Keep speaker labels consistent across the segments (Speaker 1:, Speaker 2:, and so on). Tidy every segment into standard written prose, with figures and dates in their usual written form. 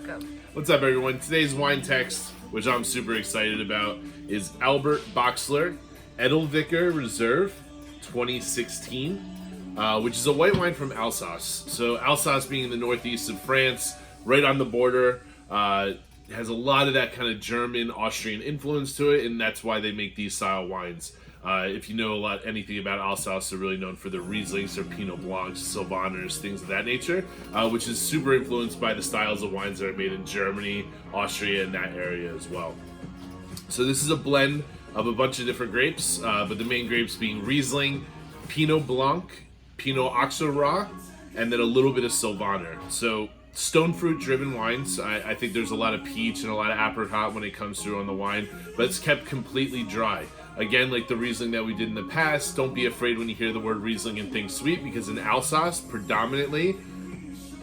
Speaker 1: welcome.
Speaker 2: What's up, everyone? Today's wine text, which I'm super excited about, is Albert Boxler Edelzwicker Reserve 2016, which is a white wine from Alsace. So Alsace being in the northeast of France, right on the border, has a lot of that kind of German, Austrian influence to it, and that's why they make these style wines. If you know anything about Alsace, they're really known for their Rieslings, their Pinot Blancs, Sylvaners, things of that nature, which is super influenced by the styles of wines that are made in Germany, Austria, and that area as well. So this is a blend of a bunch of different grapes, but the main grapes being Riesling, Pinot Blanc, Pinot Auxerrois, and then a little bit of Sylvaner. So stone fruit driven wines. I think there's a lot of peach and a lot of apricot when it comes through on the wine, but it's kept completely dry. Again, like the Riesling that we did in the past, don't be afraid when you hear the word Riesling and think sweet, because in Alsace, predominantly,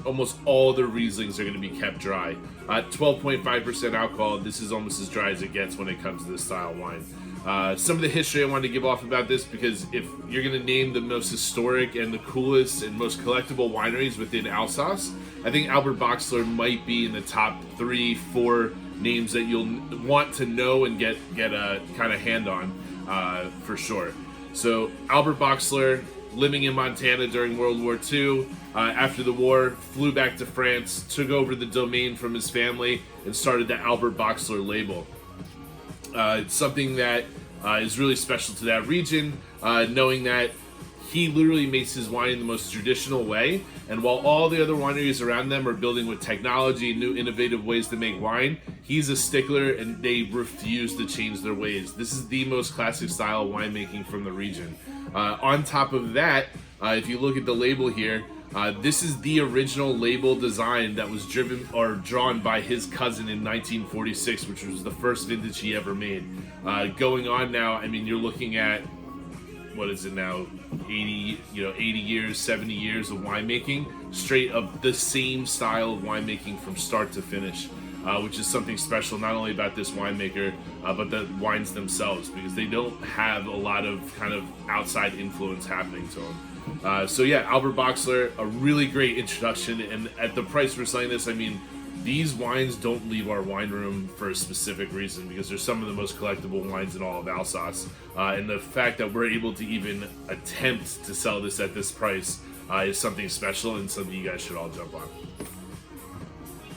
Speaker 2: almost all the Rieslings are going to be kept dry. 12.5% alcohol, this is almost as dry as it gets when it comes to this style of wine. Some of the history I wanted to give off about this, because if you're going to name the most historic and the coolest and most collectible wineries within Alsace, I think Albert Boxler might be in the top 3-4 names that you'll want to know and get a kind of hand on, for sure. So Albert Boxler, living in Montana during World War II, after the war, flew back to France, took over the domain from his family, and started the Albert Boxler label. It's something that is really special to that region, knowing that he literally makes his wine in the most traditional way, and while all the other wineries around them are building with technology and new innovative ways to make wine, he's a stickler and they refuse to change their ways. This is the most classic style of winemaking from the region. On top of that, if you look at the label here, this is the original label design that was drawn by his cousin in 1946, which was the first vintage he ever made. Going on now, I mean, you're looking at, what is it now, 80 years, 70 years of winemaking, straight of the same style of winemaking from start to finish, which is something special not only about this winemaker, but the wines themselves, because they don't have a lot of kind of outside influence happening to them. So yeah, Albert Boxler, a really great introduction, and at the price we're selling this, I mean, these wines don't leave our wine room for a specific reason, because they're some of the most collectible wines in all of Alsace. And the fact that we're able to even attempt to sell this at this price is something special and something you guys should all jump on.